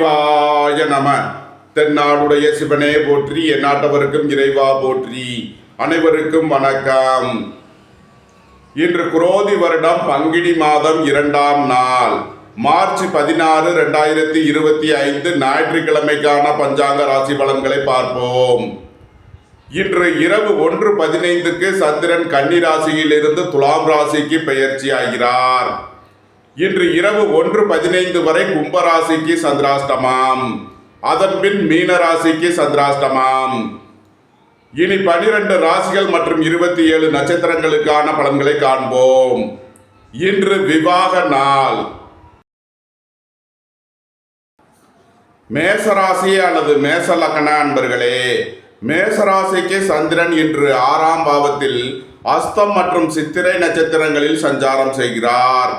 சிவாய நம. தென்னாடுடைய சிவனே போற்றி, எந்நாட்டவருக்கும் இறைவா போற்றி. அனைவருக்கும் வணக்கம். இன்று குரோதி வருடம் பங்குனி மாதம் 2ஆம் நாள், மார்ச் 16, 2025 ஞாயிற்றுக்கிழமைக்கான பஞ்சாங்க ராசி பலன்களை பார்ப்போம். இன்று இரவு 1:15 சந்திரன் கன்னி ராசியிலிருந்து துலாம் ராசிக்கு பெயர்ச்சி ஆகிறார். இன்று இரவு 1:15 வரை கும்பராசிக்கு சந்திராஷ்டமம், அதன்பின் மீன ராசிக்கு சந்திராஷ்டமம். இனி 12 ராசிகள் மற்றும் 27 நட்சத்திரங்களுக்கான பலன்களை காண்போம். இன்று விவாக நாள். மேசராசி அல்லது மேச லக்ன அன்பர்களே, மேசராசிக்கு சந்திரன் இன்று 6ஆம் பாவத்தில் அஸ்தம் மற்றும் சித்திரை நட்சத்திரங்களில் சஞ்சாரம் செய்கிறார்.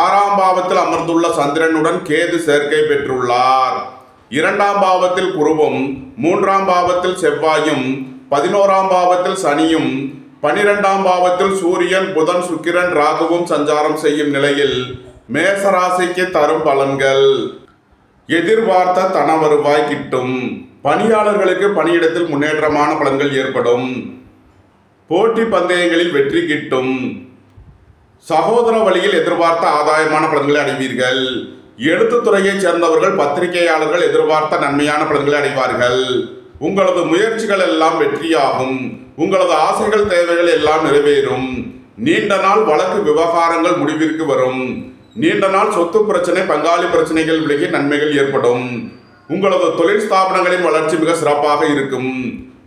6ஆம் பாவத்தில் அமர்ந்துள்ள சந்திரனுடன் கேது சேர்க்கை பெற்றுள்ளார். 2ஆம் பாவத்தில் குருவும், 3ஆம் பாவத்தில் செவ்வாயும், 11ஆம் பாவத்தில் சனியும், 12ஆம் பாவத்தில் சூரியன், புதன், சுக்கிரன், ராகுவும் சஞ்சாரம் செய்யும் நிலையில் மேசராசிக்கு தரும் பலன்கள். எதிர்பார்த்த தன வருவாய் கிட்டும். பணியாளர்களுக்கு பணியிடத்தில் முன்னேற்றமான பலன்கள் ஏற்படும். போட்டி பந்தயங்களில் வெற்றி கிட்டும். சகோதர வழியில் எதிர்பார்த்த ஆதாயமான பலன்களை அடைவீர்கள். எழுத்துத்துறையைச் சேர்ந்தவர்கள், பத்திரிகையாளர்கள் எதிர்பார்த்த நன்மையான பலன்களை அடைவார்கள். உங்களது முயற்சிகள் எல்லாம் வெற்றியாகும். உங்களது ஆசைகள், தேவைகள் எல்லாம் நிறைவேறும். நீண்ட நாள் வழக்கு விவகாரங்கள் முடிவிற்கு வரும். நீண்ட நாள் சொத்து பிரச்சனை, பங்காளி பிரச்சனைகள் விலகி நன்மைகள் ஏற்படும். உங்களது தொழில் ஸ்தாபனங்களின் வளர்ச்சி மிக சிறப்பாக இருக்கும்.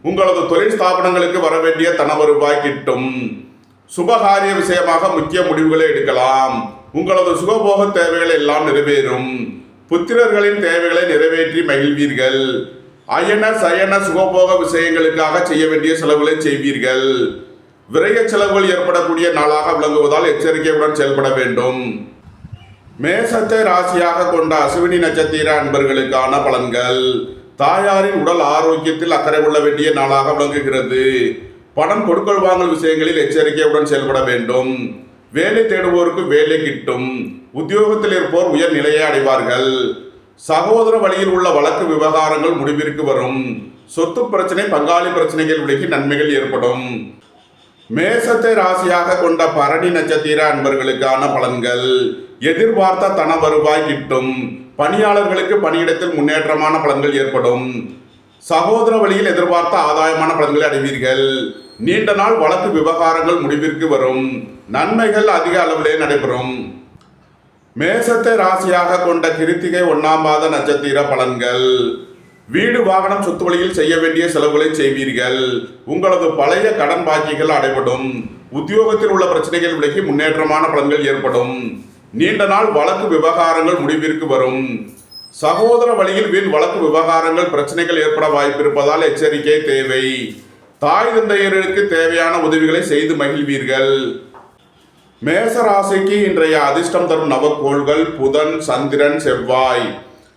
உங்களது தொழில் ஸ்தாபனங்களுக்கு வரவேண்டிய தன வருவாய் கிட்டும். சுபகாரிய விஷயமாக முக்கிய முடிவுகளை எடுக்கலாம். உங்களது சுகபோக தேவைகள் எல்லாம் நிறைவேறும். புத்திரர்களின் தேவைகளை நிறைவேற்றி மகிழ்வீர்கள். அயன சயன சுகபோக விஷயங்களுக்காக செய்ய வேண்டிய செலவுகளை செய்வீர்கள். விரய செலவுகள் ஏற்படக்கூடிய நாளாக விளங்குவதால் எச்சரிக்கையுடன் செயல்பட வேண்டும். மேசத்தை ராசியாக கொண்ட அசுவினி நட்சத்திர அன்பர்களுக்கான பலன்கள். தாயாரின் உடல் ஆரோக்கியத்தில் அக்கறை கொள்ள வேண்டிய நாளாக விளங்குகிறது. பணம் கொடுக்கல் வாங்கல் விஷயங்களில் எச்சரிக்கையுடன் செயல்பட வேண்டும். வேலை தேடுவோருக்கு வேலை கிட்டும். உத்தியோகத்தில் இருப்போர் உயர் நிலையை அடைவார்கள். சகோதர வழியில் உள்ள வழக்கு விவகாரங்கள் முடிவிற்கு வரும். சொத்து பிரச்சனை, பங்காளி பிரச்சனைகள் விலகி நன்மைகள் ஏற்படும். மேசத்தை ராசியாக கொண்ட பரணி நட்சத்திர அன்பர்களுக்கான பலன்கள். எதிர்பார்த்த தன வருவாய் கிட்டும். பணியாளர்களுக்கு பணியிடத்தில் முன்னேற்றமான பலன்கள் ஏற்படும். சகோதர வழியில் எதிர்பார்த்த ஆதாயமான பலன்களை அடைவீர்கள். நீண்ட நாள் வழக்கு விவகாரங்கள் முடிவிற்கு வரும். நன்மைகள் அதிக அளவிலே நடைபெறும். மேசத்தை ராசியாக கொண்ட கிருத்திகை 1ஆம் பாத நட்சத்திர பலன்கள். வீடு, வாகனம், சொத்து வழியில் செய்ய வேண்டிய செலவுகளை செய்வீர்கள். உங்களது பழைய கடன் பாக்கிகள் அடைபடும். உத்தியோகத்தில் உள்ள பிரச்சனைகள் விலகி முன்னேற்றமான பலன்கள் ஏற்படும். நீண்ட நாள் வழக்கு விவகாரங்கள் முடிவிற்கு வரும். சகோதர வழியில் வீண் வழக்கு விவகாரங்கள், பிரச்சனைகள் ஏற்பட வாய்ப்பிருப்பதால் எச்சரிக்கை தேவை. தாய் தந்தையருக்கு தேவையான உதவிகளை செய்து மகிழ்வீர்கள். மேசராசிக்கு இன்றைய அதிர்ஷ்டம் தரும் நவக்கோள்கள் புதன், சந்திரன், செவ்வாய்.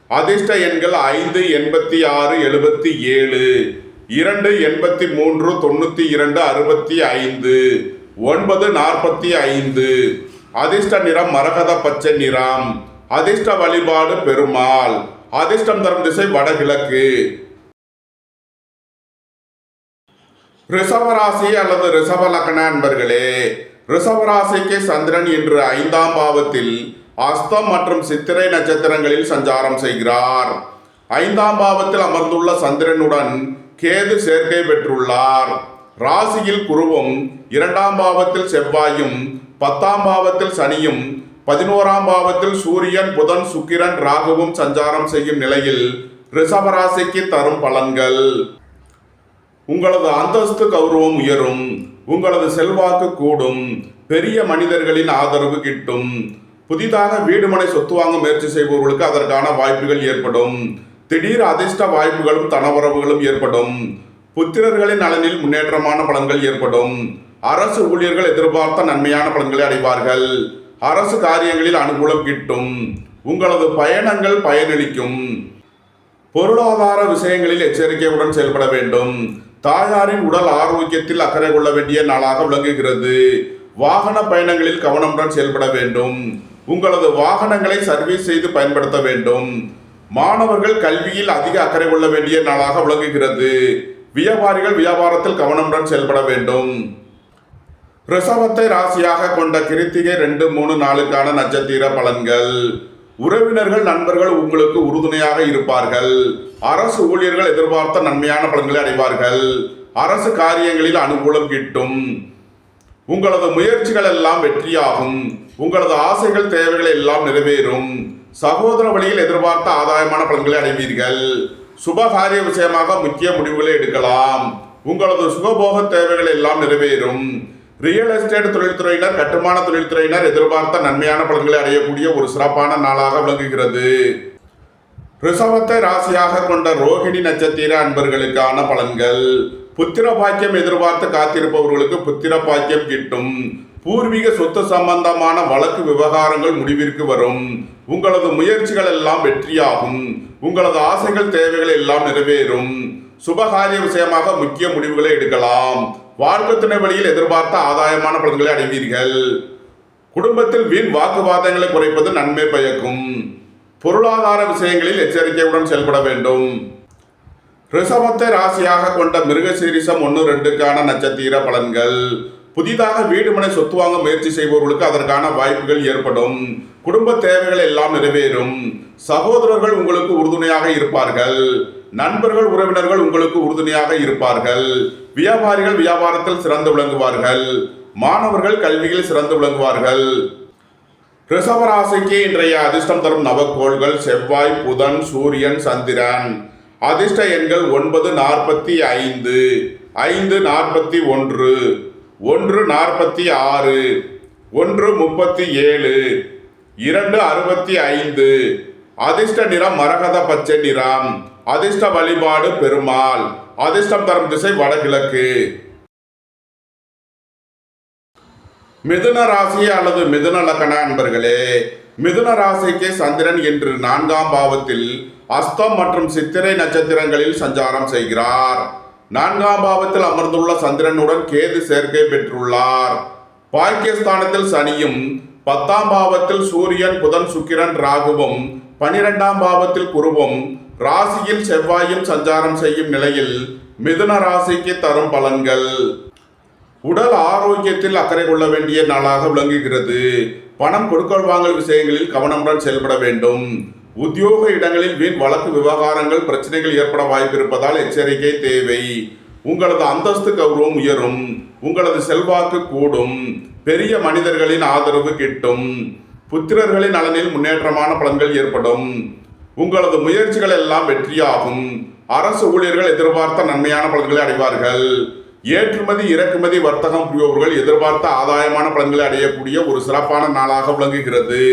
அதிர்ஷ்ட எண்கள் 5, 86, 77, 2, 83, 92, 65, 9, 45. அதிர்ஷ்ட நிறம் மரகத பச்சை நிறம். அதிர்ஷ்ட வழிபாடு பெருமாள். அதிர்ஷ்டம் தரும் திசை வடகிழக்கு. ரிஷபராசி அல்லது ரிஷப லக்ன அன்பர்களே, ரிஷபராசிக்கு சந்திரன் இன்று 5ஆம் பாவத்தில் அஸ்தம் மற்றும் சித்திரை நட்சத்திரங்களில் சஞ்சாரம் செய்கிறார். 5ஆம் பாவத்தில் அமர்ந்துள்ள சந்திரனுடன் கேது சேர்க்கை பெற்றுள்ளார். ராசியில் குருவும், 2ஆம் பாவத்தில் செவ்வாயும், 10ஆம் பாவத்தில் சனியும், 11ஆம் பாவத்தில் சூரியன், புதன், சுக்கிரன், ராகுவும் சஞ்சாரம் செய்யும் நிலையில் ரிஷபராசிக்கு தரும் பலன்கள். உங்களது அந்தஸ்து, கௌரவம் உயரும். உங்களது செல்வாக்கு கூடும். பெரிய மனிதர்களின் ஆதரவு கிட்டும். புதிதாக வீடுமனை சொத்து வாங்க முயற்சி செய்பவர்களுக்கு அதற்கான வாய்ப்புகள் ஏற்படும். திடீர் அதிர்ஷ்ட வாய்ப்புகளும் தனவரவுகளும் ஏற்படும். புத்திரர்களின் நலனில் முன்னேற்றமான பலன்கள் ஏற்படும். அரசு ஊழியர்கள் எதிர்பார்த்த நன்மையான பலன்களை அடைவார்கள். அரசு காரியங்களில் அனுகூலம் கிட்டும். உங்களது பயணங்கள் பயனளிக்கும். பொருளாதார விஷயங்களில் எச்சரிக்கையுடன் செயல்பட வேண்டும். தாயாரின் உடல் ஆரோக்கியத்தில் அக்கறை கொள்ள வேண்டிய நாளாக விளங்குகிறது. வாகன பயணங்களில் கவனமுடன் செயல்பட வேண்டும். உங்களது வாகனங்களை சர்வீஸ் செய்து பயன்படுத்த வேண்டும். மாணவர்கள் கல்வியில் அதிக அக்கறை கொள்ள வேண்டிய நாளாக விளங்குகிறது. வியாபாரிகள் வியாபாரத்தில் கவனமுடன் செயல்பட வேண்டும். ரிஷபத்தை ராசியாக கொண்ட கிருத்திகை 2, 3 நாளுக்கான நட்சத்திர பலன்கள். உறவினர்கள் நண்பர்கள் உங்களுக்கு உறுதுணையாக இருப்பார்கள். அரசு ஊழியர்கள் எதிர்பார்த்த நன்மையான பலன்களை அடைவார்கள். அரசு காரியங்களில் அனுகூலம் கிட்டும். உங்களது முயற்சிகள் எல்லாம் வெற்றியாகும். உங்களது ஆசைகள் தேவைகள் எல்லாம் நிறைவேறும். சகோதர வழியில் எதிர்பார்த்த ஆதாயமான பலன்களை அடைவீர்கள். சுபகாரிய விஷயமாக முக்கிய முடிவுகளை எடுக்கலாம். உங்களது சுகபோக தேவைகள் எல்லாம் நிறைவேறும். ரியல் எஸ்டேட் தொழில்துறையினர் கட்டுமான தொழில்துறையினர் எதிர்பார்த்த நன்மையான பலன்களை அடையக்கூடிய ஒரு சிறப்பான நாளாக விளங்குகிறது. ரிஷபத்தை ராசியாக கொண்ட ரோகிணி நட்சத்திர அன்பர்களுக்கான பலன்கள். புத்திர பாக்கியம் எதிர்பார்த்து காத்திருப்பவர்களுக்கு புத்திர பாக்கியம் கிட்டும். பூர்வீக சொத்து சம்பந்தமான வழக்கு விவகாரங்கள் முடிவிற்கு வரும். உங்களது முயற்சிகள் எல்லாம் வெற்றியாகும். உங்களது ஆசைகள் தேவைகள் எல்லாம் நிறைவேறும். சுபகாரிய விஷயமாக முக்கிய முடிவுகளை எடுக்கலாம். வாழ்க்கை துணை வழியில் எதிர்பார்த்த ஆதாயமான பலன்களை அடைவீர்கள். குடும்பத்தில் வீண் வாக்குவாதங்களை குறைப்பது நன்மை பயக்கும். பொருளாதார விஷயங்களில் எச்சரிக்கையுடன் செயல்பட வேண்டும். ரிஷபத்தை ராசியாக கொண்ட மிருகசீரிஷம் 1, 2க்கான நட்சத்திர பலன்கள். புதிதாக வீடு மனை சொத்து வாங்க முயற்சி செய்பவர்களுக்கு அதற்கான வாய்ப்புகள் ஏற்படும். குடும்ப தேவைகள் எல்லாம் நிறைவேறும். சகோதரர்கள் உங்களுக்கு உறுதுணையாக இருப்பார்கள். நண்பர்கள் உறவினர்கள் உங்களுக்கு உறுதுணையாக இருப்பார்கள். வியாபாரிகள் வியாபாரத்தில் சிறந்து விளங்குவார்கள். மாணவர்கள் கல்வியில் சிறந்து விளங்குவார்கள். ரிஷபராசிக்கு இன்றைய அதிர்ஷ்டம் தரும் நவக்கோள்கள் செவ்வாய், புதன், சூரியன், சந்திரன். அதிர்ஷ்ட எண்கள் 9, 45, 5, 41, 1, 46, 1, 37, 2, 65. அதிர்ஷ்ட நிறம் மரகத பச்சை நிறம். அதிர்ஷ்ட வழிபாடு பெருமாள். அதிர்ஷ்டம் தரும் திசை வடகிழக்கு. மிதுன ராசி அல்லது மிதுன லக்ன அன்பர்களே, மிதுன ராசிக்கு சந்திரன் இன்று 4ஆம் பாவத்தில் அஸ்தம் மற்றும் சித்திரை நட்சத்திரங்களில் சஞ்சாரம் செய்கிறார். 4ஆம் பாவத்தில் அமர்ந்துள்ள சந்திரனுடன் கேது சேர்க்கை பெற்றுள்ளார். பாக்கியஸ்தானத்தில் சனியும், 10ஆம் பாவத்தில் சூரியன், புதன், சுக்கிரன், ராகுவும், 12ஆம் பாவத்தில் குருவும், ராசியில் செவ்வாயும் சஞ்சாரம் செய்யும் நிலையில் மிதுன ராசிக்கு தரும் பலன்கள். உடல் ஆரோக்கியத்தில் அக்கறை கொள்ள வேண்டிய நாளாக விளங்குகிறது. பணம் கொடுக்கல் வாங்கல் விஷயங்களில் கவனமுடன் செயல்பட வேண்டும். உத்தியோக இடங்களில் வீண் வழக்கு விவகாரங்கள் பிரச்சனைகள் ஏற்பட வாய்ப்பு இருப்பதால் எச்சரிக்கை தேவை. உங்களது அந்தஸ்து கௌரவம் உயரும். உங்களது செல்வாக்கு கூடும். பெரிய மனிதர்களின் ஆதரவு கிட்டும். புத்திரர்களின் நலனில் முன்னேற்றமான பலன்கள் ஏற்படும். உங்களது முயற்சிகள் எல்லாம் வெற்றியாகும். அரசு ஊழியர்கள் எதிர்பார்த்த நன்மையான பலன்களை அடைவார்கள். ஏற்றுமதி இறக்குமதி வர்த்தகம் புரிபவர்கள் எதிர்பார்த்த ஆதாயமான பலன்களை அடையக்கூடிய ஒரு சிறப்பான நாளாக விளங்குகிறது.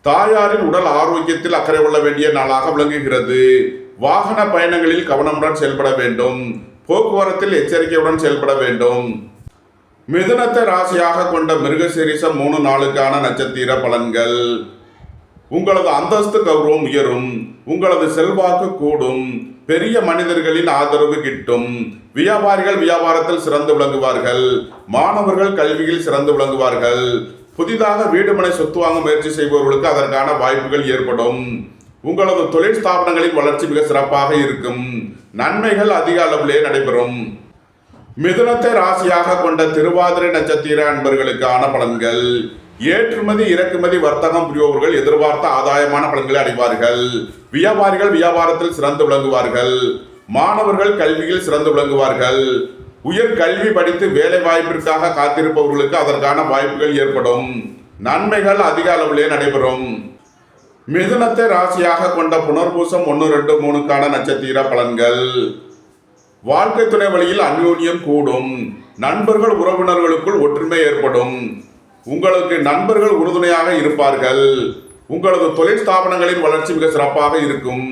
தாயாரின் உடல் ஆரோக்கியத்தில் அக்கறை கொள்ள வேண்டிய நாளாக விளங்குகிறது. வாகன பயணங்களில் கவனமுடன் செயல்பட வேண்டும். போக்குவரத்தில் எச்சரிக்கையுடன் செயல்பட வேண்டும். மிதுனத்தை ராசியாக கொண்ட மிருகசீரிஷம் 3 நாளுக்கான நட்சத்திர பலன்கள். உங்களது அந்தஸ்து கௌரவம் உயரும். உங்களது செல்வாக்கு கூடும். பெரிய மனிதர்களின் ஆதரவு கிட்டும். வியாபாரிகள் வியாபாரத்தில் சிறந்து விளங்குவார்கள். மாணவர்கள் கல்வியில் சிறந்து விளங்குவார்கள். புதிதாக வீடு மனை சொத்து வாங்க முயற்சி செய்பவர்களுக்கு அதற்கான வாய்ப்புகள் ஏற்படும். உங்களது தொழில் ஸ்தாபனங்களின் வளர்ச்சி மிக சிறப்பாக இருக்கும். நன்மைகள் அதிக அளவிலே நடைபெறும். மிதுனத்தை ராசியாக கொண்ட திருவாதிரை நட்சத்திர அன்பர்களுக்கான பலன்கள். ஏற்றுமதி இறக்குமதி வர்த்தகம் புரிபவர்கள் எதிர்பார்த்த ஆதாயமான பலன்களை அடைவார்கள். வியாபாரிகள் வியாபாரத்தில் சிறந்து விளங்குவார்கள். மாணவர்கள் கல்வியில் சிறந்து விளங்குவார்கள். உயர் கல்வி படித்து வேலை வாய்ப்பிற்காக காத்திருப்பவர்களுக்கு அதற்கான வாய்ப்புகள் ஏற்படும். நன்மைகள் அதிக அளவிலே நடைபெறும். மிதுனத்தை ராசியாக கொண்ட புனர்பூசம் 1, 2, 3க்கான நட்சத்திர பலன்கள். வாழ்க்கை துணை வழியில் அந்யோன்யம் கூடும். நண்பர்கள் உறவினர்களுக்குள் ஒற்றுமை ஏற்படும். உங்களுக்கு நண்பர்கள் உறுதுணையாக இருப்பார்கள். உங்களது தொழில் ஸ்தாபனங்களின் வளர்ச்சி மிக சிறப்பாக இருக்கும்.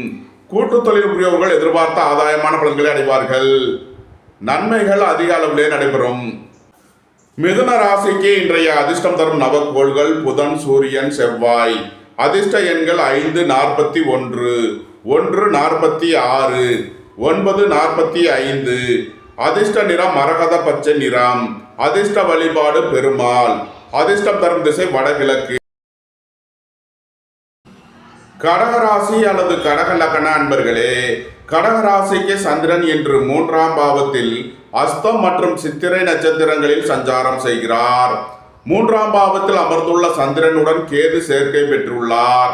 கூட்டு தொழில் புரியவர்கள் எதிர்பார்த்த ஆதாயமான பலன்களை அடைவார்கள். நன்மைகள் அதிக அளவிலே நடைபெறும். மிதுன ராசிக்கு இன்றைய அதிர்ஷ்டம் தரும் நவக்கோள்கள் புதன், சூரியன், செவ்வாய். அதிர்ஷ்ட எண்கள் 5, 41, 1, 46, 9, 45. அதிர்ஷ்ட நிறம் மரகத பச்சை நிறம். அதிர்ஷ்ட வழிபாடு பெருமாள். அதிர்ஷ்டம் தரும் திசை வடகிழக்கு. கடகராசி அல்லது கடக லக்ன அன்பர்களே, கடகராசிக்கு சந்திரன் என்று 3ஆம் பாவத்தில் அஸ்தம் மற்றும் சித்திரை நட்சத்திரங்களில் சஞ்சாரம் செய்கிறார். 3ஆம் பாவத்தில் அமர்ந்துள்ள சந்திரனுடன் கேது சேர்க்கை பெற்றுள்ளார்.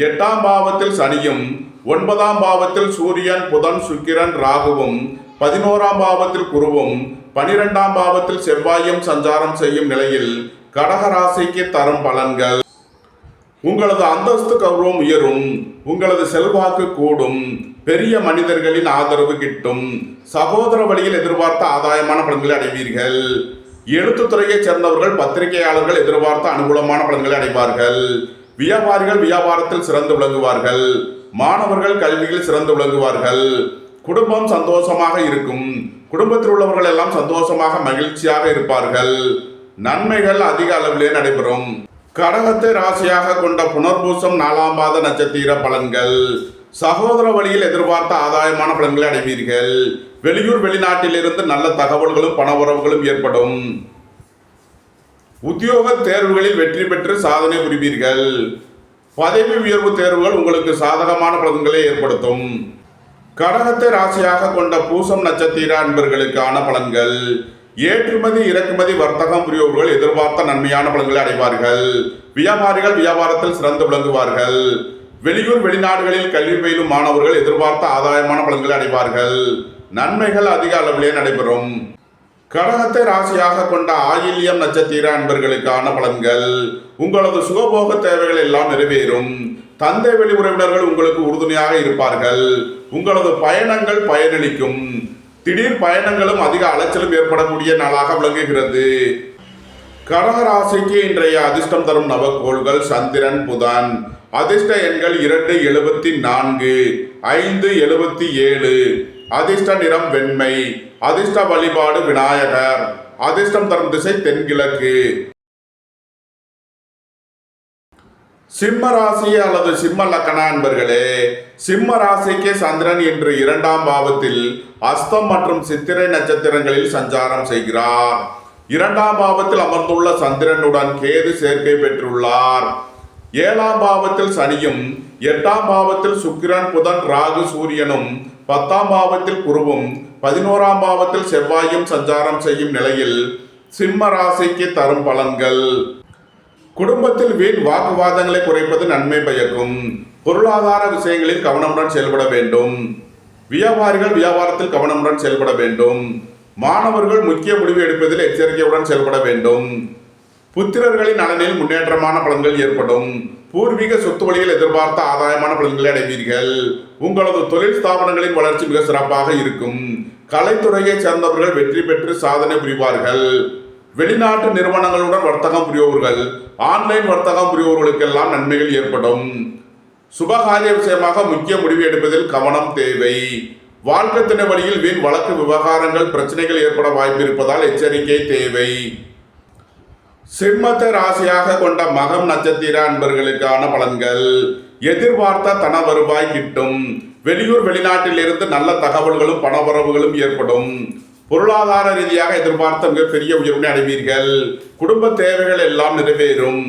8ஆம் பாவத்தில் சனியும், 9ஆம் பாவத்தில் சூரியன், புதன், சுக்கிரன், ராகுவும், 11ஆம் பாவத்தில் குருவும், 12ஆம் பாவத்தில் செவ்வாயும் சஞ்சாரம் செய்யும் நிலையில் கடகராசிக்கு தரும் பலன்கள்: உங்களது அந்தஸ்து கௌரவம் உயரும், உங்களது செல்வாக்கு கூடும், பெரிய மனிதர்களின் ஆதரவு கிட்டும், சகோதர வழியில் எதிர்பார்த்த ஆதாயமான பலன்களை அடைவீர்கள். எழுத்துத்துறையைச் சேர்ந்தவர்கள், பத்திரிகையாளர்கள் எதிர்பார்த்த அனுகூலமான பலன்களை அடைவார்கள். வியாபாரிகள் வியாபாரத்தில் சிறந்து விளங்குவார்கள். மாணவர்கள் கல்வியில் சிறந்து விளங்குவார்கள். குடும்பம் சந்தோஷமாக இருக்கும். குடும்பத்தில் உள்ளவர்கள் எல்லாம் சந்தோஷமாக மகிழ்ச்சியாக இருப்பார்கள். நன்மைகள் அதிக அளவிலே நடைபெறும். கடகத்தை ராசியாக கொண்ட புனர்பூசம் 4ஆம் பாத நட்சத்திர பலன்கள்: சகோதர வழியில் எதிர்பார்த்த ஆதாயமான பலன்களை அடைவீர்கள். வெளியூர் வெளிநாட்டிலிருந்து நல்ல தகவல்களும் பண உறவுகளும் ஏற்படும். உத்தியோக தேர்வுகளில் வெற்றி பெற்று சாதனை புரிவீர்கள். பதவி உயர்வு தேர்வுகள் உங்களுக்கு சாதகமான பலன்களை ஏற்படுத்தும். கடகத்தை ராசியாக கொண்ட பூசம் நட்சத்திர அன்பர்களுக்கான பலன்கள்: ஏற்றுமதி இறக்குமதி வர்த்தகம் புரியோர்கள் எதிர்பார்த்த நன்மையான பலன்களை அடைவார்கள். வியாபாரிகள் வியாபாரத்தில் சிறந்து விளங்குவார்கள். வெளியூர் வெளிநாடுகளில் கல்வி பயிலும் மாணவர்கள் எதிர்பார்த்த ஆதாயமான பலன்களை அடைவார்கள். நன்மைகள் அதிக அளவிலே நடைபெறும். கடகத்தை ராசியாக கொண்ட ஆயில்யம் நட்சத்திர அன்பர்களுக்கான பலன்கள்: உங்களது சுகபோக தேவைகள் எல்லாம் நிறைவேறும். தந்தை வழி உறவினர்கள் உங்களுக்கு உறுதுணையாக இருப்பார்கள். உங்களது பயணங்கள் பயனளிக்கும். திடீர் பயணங்களும் அதிக அலைச்சலும் ஏற்படக்கூடிய நாளாக விளங்குகிறது. கடகராசிக்கு இன்றைய அதிர்ஷ்டம் தரும் நவக்கோள்கள்: சந்திரன், புதன். அதிர்ஷ்ட எண்கள் 2, 74, 5, 77. அதிர்ஷ்ட நிறம் வெண்மை. அதிர்ஷ்ட வழிபாடு விநாயகர். அதிர்ஷ்டம் தரும் திசை தென்கிழக்கு. சிம்ம ராசி அல்லது சிம்ம லக்ன அன்பர்களே, சிம்ம ராசிக்கு சந்திரன் இன்று 2ஆம் பாவத்தில் அஸ்தம் மற்றும் சித்திரை நட்சத்திரங்களில் சஞ்சாரம் செய்கிறார். 2ஆம் பாவத்தில் அமர்ந்துள்ள சந்திரனுடன் கேது சேர்க்கை பெற்றுள்ளார். 7ஆம் பாவத்தில் சனியும், 8ஆம் பாவத்தில் சுக்கிரன், புதன், ராகு, சூரியனும், 10ஆம் பாவத்தில் குருவும், 11ஆம் பாவத்தில் செவ்வாயும் சஞ்சாரம் செய்யும் நிலையில் சிம்ம ராசிக்கு தரும் பலன்கள்: குடும்பத்தில் வீண் வாக்குவாதங்களை குறைப்பது நன்மை பயக்கும். பொருளாதார விஷயங்களில் கவனமுடன் செயல்பட வேண்டும். வியாபாரிகள் வியாபாரத்தில் கவனமுடன் செயல்பட வேண்டும். மாணவர்கள் முக்கிய முடிவு எடுப்பதில் எச்சரிக்கையுடன் செயல்பட வேண்டும். புத்திரர்களின் நலனில் முன்னேற்றமான பலன்கள் ஏற்படும். பூர்வீக சொத்து வழியில் எதிர்பார்த்த ஆதாயமான பலன்களை அடைவீர்கள். உங்களது தொழில் ஸ்தாபனங்களின் வளர்ச்சி மிக சிறப்பாக இருக்கும். கலைத்துறையை சேர்ந்தவர்கள் வெற்றி பெற்று சாதனை புரிவார்கள். வெளிநாட்டு நிறுவனங்களுடன் வர்த்தகம் புரியோர்கள், ஆன்லைன் வர்த்தகம் புரியோர்களுக்கெல்லாம் நன்மைகள் ஏற்படும். சுபகாரிய விஷயமாக முக்கிய முடிவு எடுப்பதில் கவனம் தேவை. வாழ்க்கை துணை வழியில் வீண் வழக்கு விவகாரங்கள் பிரச்சனைகள் ஏற்பட வாய்ப்பு இருப்பதால் எச்சரிக்கை தேவை. சிம்மத்தை ராசியாக கொண்ட மகம் நட்சத்திர அன்பர்களுக்கான பலன்கள்: எதிர்பார்த்த தன வருவாய் கிட்டும். வெளியூர் வெளிநாட்டில் இருந்து நல்ல தகவல்களும் பணவரவுகளும் ஏற்படும். பொருளாதார ரீதியாக எதிர்பார்த்த மிகப்பெரிய உயர்வினை அடைவீர்கள். குடும்ப தேவைகள் எல்லாம் நிறைவேறும்.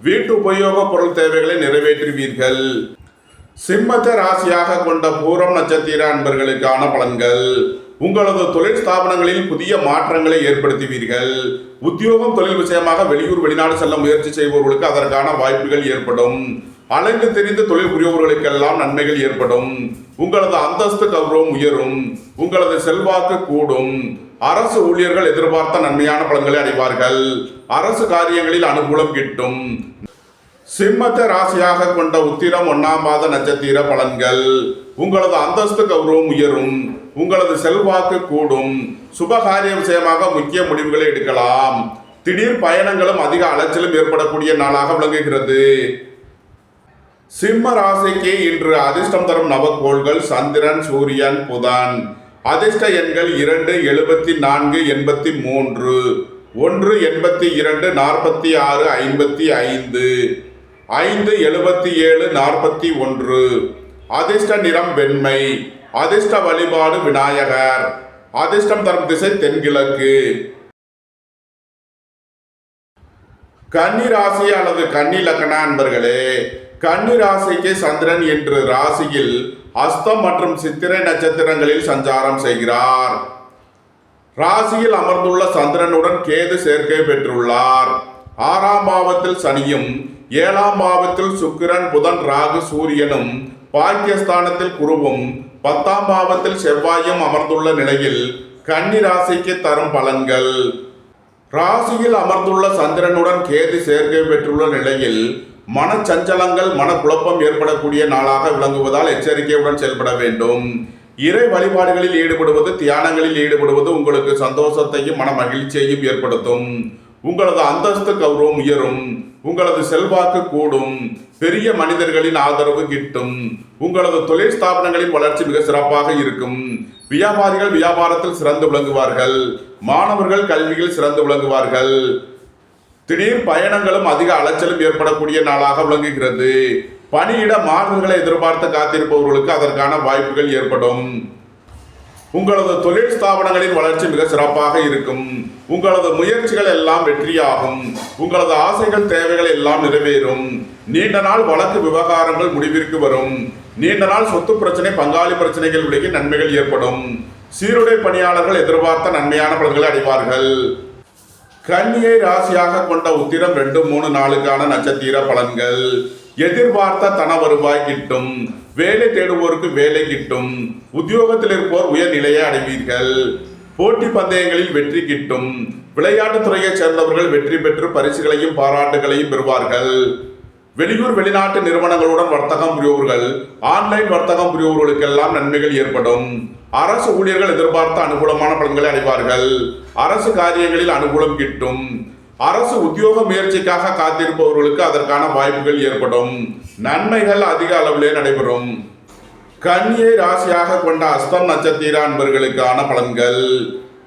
வீட்டு உபயோக பொருள் தேவைகளை நிறைவேற்றுவீர்கள். சிம்மத்தை ராசியாக கொண்ட பூரம் நட்சத்திர அன்பர்களுக்கான பலன்கள்: உங்களது தொழில் ஸ்தாபனங்களில் புதிய மாற்றங்களை ஏற்படுத்துவீர்கள். உத்தியோகம் தொழில் விஷயமாக வெளியூர் வெளிநாடு செல்ல முயற்சி செய்பவர்களுக்கு அதற்கான வாய்ப்புகள் ஏற்படும். அலைந்து தெரிந்து தொழில் புரிபவர்களுக்கெல்லாம் நன்மைகள் ஏற்படும். உங்களது அந்தஸ்து கௌரவம் உயரும். உங்களது செல்வாக்கு கூடும். அரசு ஊழியர்கள் எதிர்பார்த்த நன்மையான பலன்களை அடைவார்கள். அரசு காரியங்களில் அனுகூலம் கிட்டும். சிம்மத்தை ராசியாக கொண்ட உத்திரம் 1ஆம் பாத நட்சத்திர பலன்கள்: உங்களது அந்தஸ்து கௌரவம் உயரும். உங்களது செல்வாக்கு கூடும். சுபகாரிய விஷயமாக முக்கிய முடிவுகளை எடுக்கலாம். திடீர் பயணங்களும் அதிக அலைச்சலும் ஏற்படக்கூடிய நாளாக விளங்குகிறது. சிம்ம ராசிக்கு இன்று அதிர்ஷ்டம் தரும் நவக்கோள்கள்: சந்திரன், சூரியன், புதன். அதிர்ஷ்ட எண்கள் 2, 74, 83, 1, 82, 46, 55, 5, 77, 41. அதிர்ஷ்ட நிறம் வெண்மை. அதிர்ஷ்ட வழிபாடு விநாயகர். அதிர்ஷ்டம் தரும் திசை தென்கிழக்கு. கன்னி ராசி அல்லது கன்னி லக்ன அன்பர்களே, கன்னி ராசிக்கு சந்திரன் என்று ராசியில் அஸ்தம் மற்றும் சித்திரை நட்சத்திரங்களில் சஞ்சாரம் செய்கிறார். ராசியில் அமர்ந்துள்ள சந்திரனுடன் கேது சேர்க்கை பெற்றுள்ளார். 6ஆம் பாவத்தில் சனியும் 7ஆம் பாவத்தில் சுக்கிரன் புதன் ராகு சூரியனும் பாக்கியஸ்தானத்தில் குருவும் 10ஆம் பாவத்தில் செவ்வாயும் அமர்ந்துள்ள நிலையில் கன்னி ராசிக்கு தரும் பலன்கள். ராசியில் அமர்ந்துள்ள சந்திரனுடன் கேது சேர்க்கை பெற்றுள்ள நிலையில் மனச்சஞ்சலங்கள் மனக்குழப்பம் ஏற்படக்கூடிய நாளாக விளங்குவதால் எச்சரிக்கையுடன் செயல்பட வேண்டும். இறை வழிபாடுகளில் ஈடுபடுவது தியானங்களில் ஈடுபடுவது உங்களுக்கு சந்தோஷத்தையும் மன மகிழ்ச்சியையும் ஏற்படுத்தும். உங்களது அந்தஸ்து கௌரவம் உயரும். உங்களது செல்வாக்கு கூடும். பெரிய மனிதர்களின் ஆதரவு கிட்டும். உங்களது தொழில் ஸ்தாபனங்களின் வளர்ச்சி மிக சிறப்பாக இருக்கும். வியாபாரிகள் வியாபாரத்தில் சிறந்து விளங்குவார்கள். மாணவர்கள் கல்வியில் சிறந்து விளங்குவார்கள். திடீர் பயணங்களும் அதிக அலைச்சலும் ஏற்படக்கூடிய நாளாக விளங்குகிறது. பணியிட மாறுதல்களை எதிர்பார்த்து காத்திருப்பவர்களுக்கு அதற்கான வாய்ப்புகள் ஏற்படும். உங்களது தொழில் ஸ்தாபனங்களின் வளர்ச்சி மிக சிறப்பாக இருக்கும். உங்களது முயற்சிகள் எல்லாம் வெற்றியாகும். உங்களது ஆசைகள் தேவைகள் எல்லாம் நிறைவேறும். நீண்ட நாள் வழக்கு விவகாரங்கள் முடிவிற்கு வரும். நீண்ட நாள் சொத்து பிரச்சனை பங்காளி பிரச்சனைகள் விலகி நன்மைகள் ஏற்படும். சீருடை பணியாளர்கள் எதிர்பார்த்த நன்மையான பலன்களை அடைவார்கள். கன்னியை ராசியாக கொண்ட உத்திரம் 2, 3 நாளுக்கான நட்சத்திர பலன்கள். எதிர்பார்த்த தன வருவாய் கிட்டும். வேலை தேடுவோருக்கு வேலை கிட்டும். உத்தியோகத்தில் இருப்போர் உயர்நிலையை அடைவீர்கள். போட்டி பந்தயங்களில் வெற்றி கிட்டும். விளையாட்டுத் துறையைச் சேர்ந்தவர்கள் வெற்றி பெற்று பரிசுகளையும் பாராட்டுகளையும் பெறுவார்கள். வெளியூர் வெளிநாட்டு நிறுவனங்களுடன் வர்த்தகம் புரிபவர்கள் ஆன்லைன் வர்த்தகம் புரிபவர்களுக்கெல்லாம் நன்மைகள் ஏற்படும். அரசு ஊழியர்கள் எதிர்பார்த்த அனுகூலமான பலன்களை அடைவார்கள். அரசு காரியங்களில் அனுகூலம் கிட்டும். அரசு உத்தியோக முயற்சிக்காக காத்திருப்பவர்களுக்கு அதற்கான வாய்ப்புகள் ஏற்படும். நன்மைகள் அதிக அளவிலே நடைபெறும். கன்னியை ராசியாக கொண்ட அஸ்தம் நட்சத்திர அன்பர்களுக்கான பலன்கள்.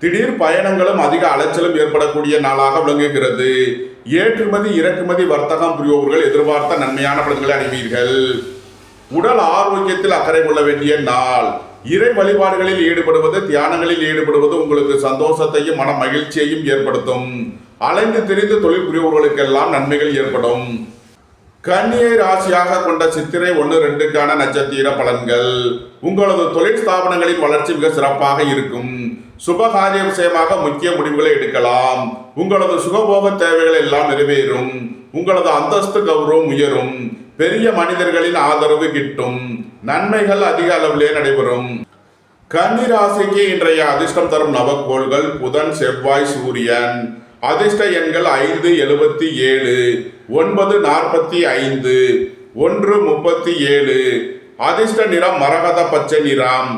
திடீர் பயணங்களும் அதிக அலைச்சலும் ஏற்படக்கூடிய நாளாக விளங்குகிறது. ஏற்றுமதி இறக்குமதி வர்த்தகம் புரிபவர்கள் எதிர்பார்த்த நன்மையான பலன்களை அடைவீர்கள். உடல் ஆரோக்கியத்தில் அக்கறை கொள்ள வேண்டிய நாள். இறை வழிபாடுகளில் ஈடுபடுவது தியானங்களில் ஈடுபடுவது உங்களுக்கு சந்தோஷத்தையும் மன மகிழ்ச்சியையும் ஏற்படுத்தும். அலைந்து திரிந்து தொழில் புரிபவர்களுக்கெல்லாம் நன்மைகள் ஏற்படும். கன்னியை ராசியாக கொண்ட சித்திரை 1, 2க்கான நட்சத்திர பலன்கள். உங்களது தொழில் ஸ்தாபனங்களின் வளர்ச்சி மிக சிறப்பாக இருக்கும். சுபகாரிய விஷயமாக முக்கிய முடிவுகளை எடுக்கலாம். உங்களது சுகபோக தேவைகள் எல்லாம் நிறைவேறும். உங்களது அந்தஸ்து கௌரவம் உயரும். பெரிய மனிதர்களின் ஆதரவு கிட்டும். நன்மைகள் அதிக அளவிலே நடைபெறும். கன்னி ராசிக்கு இன்றைய அதிர்ஷ்டம் தரும் நவக்கோள்கள் புதன் செவ்வாய் சூரியன். அதிர்ஷ்ட எண்கள் 5, 77, 9, 45, 1, 37. அதிர்ஷ்ட நிறம் மரகத பச்சை நிறம்.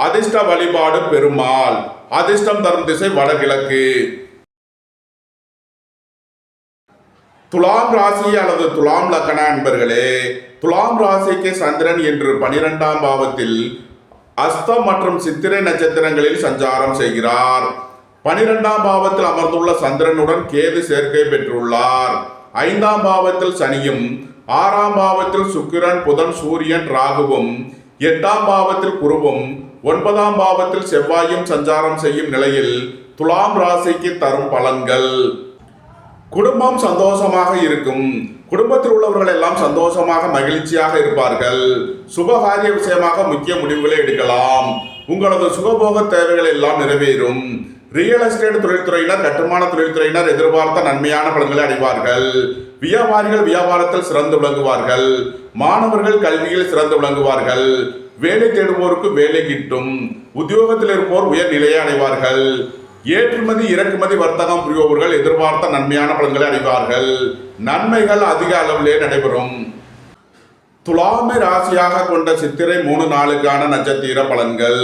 அதிர்ஷ்ட வழிபாடு பெருமாள். அதிர்ஷ்டம் தரும் திசை வடகிழக்கு. துலாம் ராசி அல்லது துலாம் லக்ன அன்பர்களே, துலாம் ராசிக்கு சந்திரன் என்று 12ஆம் பாவத்தில் அஸ்தம் மற்றும் சித்திரை நட்சத்திரங்களில் சஞ்சாரம் செய்கிறார். 12ஆம் பாவத்தில் அமர்ந்துள்ள சந்திரனுடன் கேது சேர்க்கை பெற்றுள்ளார். 5ஆம் பாவத்தில் சனியும் 6ஆம் பாவத்தில் சுக்கிரன் புதன் சூரியன் ராகுவும் 8ஆம் பாவத்தில் குருவும் 9ஆம் பாவத்தில் செவ்வாயும் சஞ்சாரம் செய்யும் நிலையில் துலாம் ராசிக்கு தரும் பலன்கள். குடும்பம் சந்தோஷமாக இருக்கும். குடும்பத்தில் உள்ளவர்கள் எல்லாம் சந்தோஷமாக மகிழ்ச்சியாக இருப்பார்கள். சுபகாரிய விஷயமாக முக்கிய முடிவுகளை எடுக்கலாம். உங்களது சுகபோக தேவைகள் எல்லாம் நிறைவேறும். ரியல் எஸ்டேட் தொழில்துறையினர் கட்டுமான தொழில்துறையினர் எதிர்பார்த்த நன்மையான பலன்களை அடைவார்கள். வியாபாரிகள் வியாபாரத்தில் சிறந்து விளங்குவார்கள். மாணவர்கள் கல்வியில் சிறந்து விளங்குவார்கள். வேலை தேடுவோருக்கு வேலை கிட்டும். உத்தியோகத்தில் இருப்போர் உயர் நிலையை அடைவார்கள். ஏற்றுமதி இறக்குமதி வர்த்தகம் புரிபவர்கள் எதிர்பார்த்த நன்மையான பலன்களை அடைவார்கள். நன்மைகள் அதிக அளவிலே நடைபெறும். துலாமை ராசியாக கொண்ட சித்திரை 3 நாளுக்கான நட்சத்திர பலன்கள்.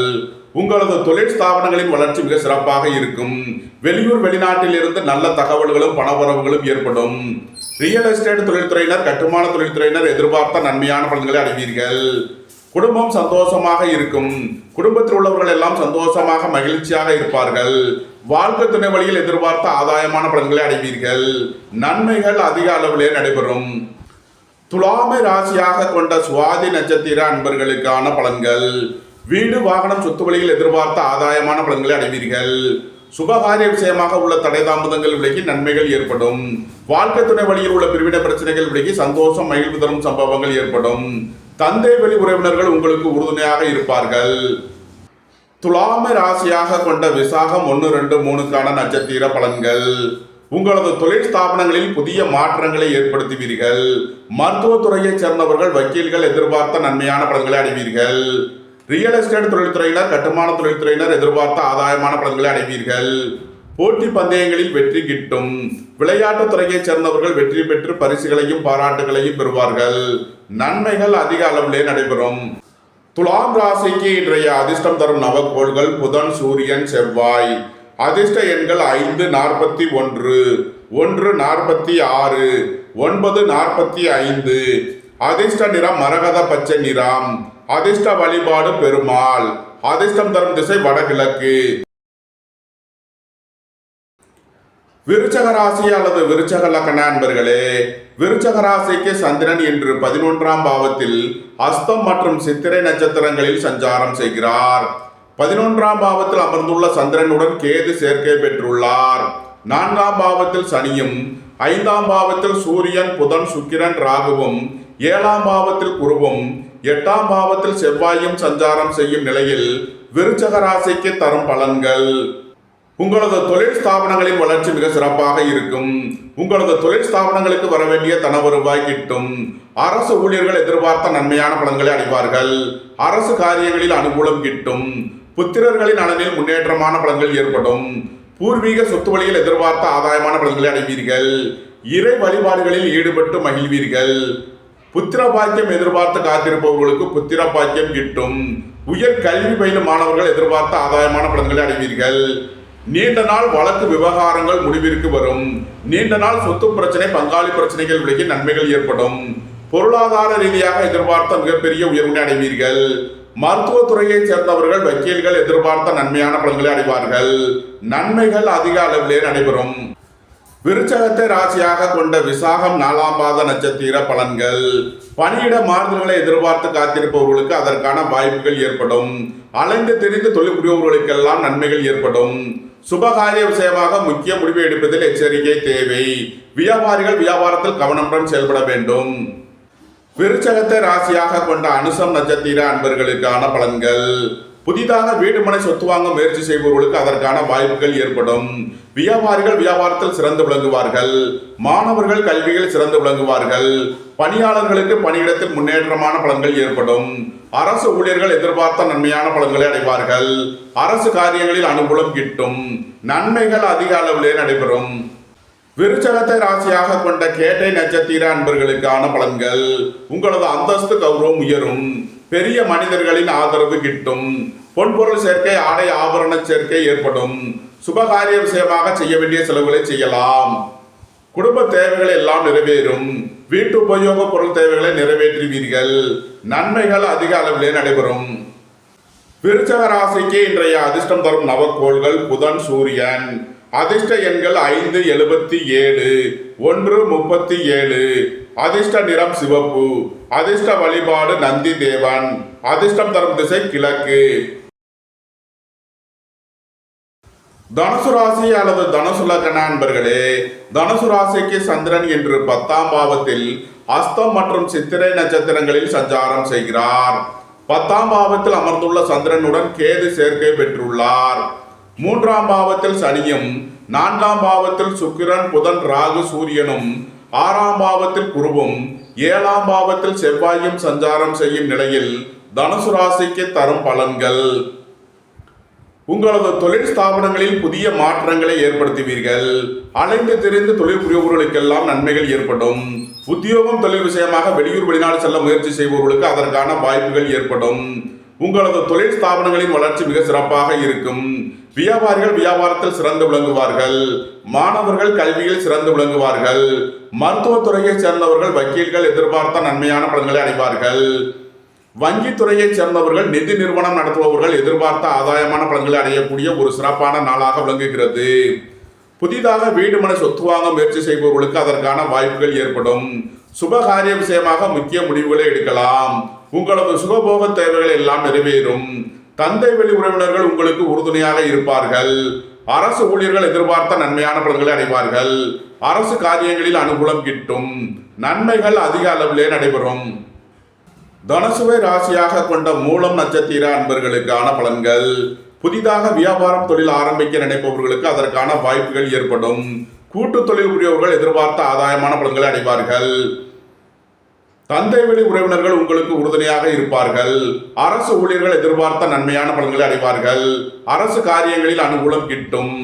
உங்களது தொழில் ஸ்தாபனங்களின் வளர்ச்சி மிக சிறப்பாக இருக்கும். வெளியூர் வெளிநாட்டில் இருந்து நல்ல தகவல்களும் பணவரவுகளும் ஏற்படும். ரியல் எஸ்டேட் தொழில்துறையினர் கட்டுமான தொழில்துறையினர் எதிர்பார்த்த நன்மையான பலன்களை அடைவீர்கள். குடும்பம் சந்தோஷமாக இருக்கும். குடும்பத்தில் உள்ளவர்கள் எல்லாம் சந்தோஷமாக மகிழ்ச்சியாக இருப்பார்கள். வாழ்க்கை துணை வழியில் எதிர்பார்த்த ஆதாயமான பலன்களை அடைவீர்கள். நன்மைகள் அதிக அளவிலே நடைபெறும். துலாமை ராசியாக கொண்ட சுவாதி நட்சத்திர அன்பர்களுக்கான பலன்கள். வீடு வாகனம் சொத்து வழியில் எதிர்பார்த்த ஆதாயமான பலன்களை அடைவீர்கள். சுபகாரிய விஷயமாக உள்ள தடை தாமதங்கள் விலகி நன்மைகள் ஏற்படும். வாழ்க்கை துணை வழியில் உள்ள பிரிவினை பிரச்சனைகள் விலகி சந்தோஷம் மகிழ்வு தரும் சம்பவங்கள் ஏற்படும். தந்தை வழி உறவினர்கள் உங்களுக்கு உறுதுணையாக இருப்பார்கள். துலாமை ராசியாக கொண்ட விசாகம் 1, 2, 3க்கான நட்சத்திர பலன்கள். உங்களது தொழில் ஸ்தாபனங்களில் புதிய மாற்றங்களை ஏற்படுத்துவீர்கள். மருத்துவத்துறையைச் சேர்ந்தவர்கள் வக்கீல்கள் எதிர்பார்த்த நன்மையான பலன்களை அடைவீர்கள். ரியல் எஸ்டேட் தொழில்துறையினர் கட்டுமான தொழில்துறையினர் எதிர்பார்த்த ஆதாயமான பலன்களை அடைவீர்கள். போட்டி பந்தயங்களில் வெற்றி கிட்டும். விளையாட்டுத் துறையைச் சேர்ந்தவர்கள் வெற்றி பெற்று பரிசுகளையும் பாராட்டுகளையும் பெறுவார்கள். நன்மைகள் அதிக அளவிலே நடைபெறும். துலாம் ராசிக்கு இன்றைய அதிர்ஷ்டம் தரும் நவக்கோள்கள் புதன், சூரியன், செவ்வாய். அதிர்ஷ்ட எண்கள் 5, 41, 1, 46, 9, 45. அதிர்ஷ்ட நிறம் மரகத பச்சை நிறம். அதிர்ஷ்ட வழிபாடு பெருமாள். அதிர்ஷ்டம் தரும் திசை வடகிழக்கு. விருச்சக ராசி அல்லது விருச்சக லக்ன அன்பர்களே, விருச்சக ராசிக்கு சந்திரன் இன்று 11ஆம் பாவத்தில் அஸ்தம் மற்றும் சித்திரை நட்சத்திரங்களில் சஞ்சாரம் செய்கிறார். 11ஆம் பாவத்தில் அமர்ந்துள்ள சந்திரனுடன் கேது சேர்க்கை பெற்றுள்ளார். 4ஆம் பாவத்தில் சனியும், 5ஆம் பாவத்தில் சூரியன், புதன், சுக்கிரன், ராகுவும், 7ஆம் பாவத்தில் குருவும், 8ஆம் பாவத்தில் செவ்வாயும் சஞ்சாரம் செய்யும் நிலையில் விருச்சக ராசிக்கு தரும் பலன்கள். உங்களது தொழில் ஸ்தாபனங்களின் வளர்ச்சி மிக சிறப்பாக இருக்கும். உங்களது தொழில் ஸ்தாபனங்களுக்கு வர வேண்டிய தன வருவாய் கிட்டும். அரசு ஊழியர்கள் எதிர்பார்த்த நன்மையான பலன்களை அடைவார்கள். அரசு காரியங்களில் அனுகூலம் கிட்டும். புத்திரர்களின் நலனில் முன்னேற்றமான பலன்கள் ஏற்படும். பூர்வீக சொத்து வழியில் எதிர்பார்த்த ஆதாயமான பலன்களை அடைவீர்கள். இறை வழிபாடுகளில் ஈடுபட்டு மகிழ்வீர்கள். புத்திர பாக்கியம் எதிர்பார்த்து காத்திருப்பவர்களுக்கு புத்திர பாக்கியம் கிட்டும். உயர் கல்வி பயிலும் மாணவர்கள் எதிர்பார்த்த ஆதாயமான பலன்களை அடைவீர்கள். நீண்ட நாள் வழக்கு விவகாரங்கள் முடிவிற்கு வரும். நீண்ட நாள் சொத்து பிரச்சனை, பங்காளி பிரச்சனைகள் விலகி நன்மைகள் ஏற்படும். பொருளாதார ரீதியாக எதிர்பார்த்த மிகப்பெரிய உயர்வினை அடைவீர்கள். மருத்துவத்துறையைச் சேர்ந்தவர்கள் வக்கீல்கள் எதிர்பார்த்த நன்மையான பலன்களை அடைவார்கள். நன்மைகள் அதிக அளவிலே நடைபெறும். விருச்சகத்தை ராசியாக கொண்ட விசாகம் 4ஆம் பாத நட்சத்திர பலன்கள். பணியிட மாறுதல்களை எதிர்பார்த்து காத்திருப்பவர்களுக்கு அதற்கான வாய்ப்புகள் ஏற்படும். அலைந்து தெரிந்து தொழில் புரிபவர்களுக்கெல்லாம் நன்மைகள் ஏற்படும். சுபகாரிய விஷயமாக முக்கிய முடிவை எடுப்பதில் எச்சரிக்கை தேவை. வியாபாரிகள் வியாபாரத்தில் கவனமுடன் செயல்பட வேண்டும். விருச்சகத்தை ராசியாக கொண்ட அனுசம் நட்சத்திர அன்பர்களுக்கான பலன்கள். புதிதாக வீடு மனை சொத்து வாங்க முயற்சி செய்பவர்களுக்கு அதற்கான வாய்ப்புகள் ஏற்படும். வியாபாரிகள் வியாபாரத்தில் சிறந்து விளங்குவார்கள். மாணவர்கள் கல்வியில் சிறந்து விளங்குவார்கள். பணியாளர்களுக்கு பணியிடத்தில் முன்னேற்றமான பலன்கள் ஏற்படும். அரசு ஊழியர்கள் எதிர்பார்த்த நன்மையான பலன்களை அடைவார்கள். அரசு காரியங்களில் அனுகூலம் கிட்டும். நன்மைகள் அதிக அளவிலே நடைபெறும். விருச்சகத்தை ராசியாக கொண்ட கேட்டை நட்சத்திர அன்பர்களுக்கான பலன்கள். உங்களது அந்தஸ்து கௌரவம் உயரும். பெரிய மனிதர்களின் ஆதரவு கிட்டும். பொன்பொருள் சேர்க்கை, ஆடை ஆபரண சேர்க்கை ஏற்படும். சுபகாரிய விஷயமாக செய்ய வேண்டிய செலவுகளை செய்யலாம். குடும்ப தேவைகள் எல்லாம் நிறைவேறும். வீட்டு உபயோக பொருள் தேவைகளை நிறைவேற்றுவீர்கள். நன்மைகள் அதிக அளவிலே நடைபெறும். விருச்சக ராசிக்கு இன்றைய அதிர்ஷ்டம் தரும் நவக்கோள்கள் புதன், சூரியன். அதிர்ஷ்ட எண்கள் 5, 77, 1, 37. அதிர்ஷ்ட நிறம் சிவப்பு. அதிர்ஷ்ட வழிபாடு நந்தி தேவன். அதிர்ஷ்டம் தரும் திசை கிழக்கு. தனுசு ராசி அல்லது தனுசு லக்ன அன்பர்களே, தனுசு ராசிக்கு சந்திரன் இன்று 10ஆம் பாவத்தில் அஸ்தம் மற்றும் சித்திரை நட்சத்திரங்களில் சஞ்சாரம் செய்கிறார். 10ஆம் பாவத்தில் அமர்ந்துள்ள சந்திரனுடன் கேது சேர்க்கை பெற்றுள்ளார். 3ஆம் பாவத்தில் சனியும், 4ஆம் பாவத்தில் சுக்கிரன், புதன், ராகு, சூரியனும், 6ஆம் பாவத்தில் குருவும், 7ஆம் பாவத்தில் செவ்வாயும் சஞ்சாரம் செய்யும் நிலையில் தனுசு ராசிக்கு தரும் பலன்கள். உங்களது தொழில் ஸ்தாபனங்களில் புதிய மாற்றங்களை ஏற்படுத்துவீர்கள். அலைந்து திரிந்து தொழில் புரிபவர்களுக்கெல்லாம் நன்மைகள் ஏற்படும். உத்தியோகம் தொழில் விஷயமாக வெளியூர் வெளிநாடு செல்ல முயற்சி செய்பவர்களுக்கு அதற்கான வாய்ப்புகள் ஏற்படும். உங்களது தொழில் ஸ்தாபனங்களின் வளர்ச்சி மிக சிறப்பாக இருக்கும். வியாபாரிகள் வியாபாரத்தில் சிறந்து விளங்குவார்கள். மாணவர்கள் கல்வியில் சிறந்து விளங்குவார்கள். மருத்துவத்துறையைச் சேர்ந்தவர்கள் வக்கீல்கள் எதிர்பார்த்த நன்மையான பலன்களை அடைவார்கள். வங்கித்துறையைச் சேர்ந்தவர்கள் நிதி நிறுவனம் நடத்துபவர்கள் எதிர்பார்த்த ஆதாயமான பலன்களை அடையக்கூடிய ஒரு சிறப்பான நாளாக விளங்குகிறது. புதிதாக வீடு மனை சொத்து வாங்க முயற்சி செய்பவர்களுக்கு அதற்கான வாய்ப்புகள் ஏற்படும். சுபகாரிய விஷயமாக முக்கிய முடிவுகளை எடுக்கலாம். உங்களது சுகபோக தேவைகள் எல்லாம் நிறைவேறும். தந்தை வழி உறவினர்கள் உங்களுக்கு உறுதுணையாக இருப்பார்கள். அரசு ஊழியர்கள் எதிர்பார்த்த நன்மையான பலன்களை அடைவார்கள். அரசு காரியங்களில் அனுகூலம் கிட்டும். நன்மைகள் அதிக அளவிலே நடைபெறும். தனுசுவை ராசியாக கொண்ட மூலம் நட்சத்திர அன்பர்களுக்கான பலன்கள். புதிதாக வியாபாரம் தொழில் ஆரம்பிக்க நினைப்பவர்களுக்கு அதற்கான வாய்ப்புகள் ஏற்படும். கூட்டு தொழில் புரியவர்கள் எதிர்பார்த்த ஆதாயமான பலன்களை அடைவார்கள். தந்தை வழி உறவினர்கள் உங்களுக்கு உறுதுணையாக இருப்பார்கள். அரசு ஊழியர்கள் எதிர்பார்த்த நன்மையான பலன்களை அடைவார்கள். அரசு காரியங்களில் அனுகூலம் கிட்டும்.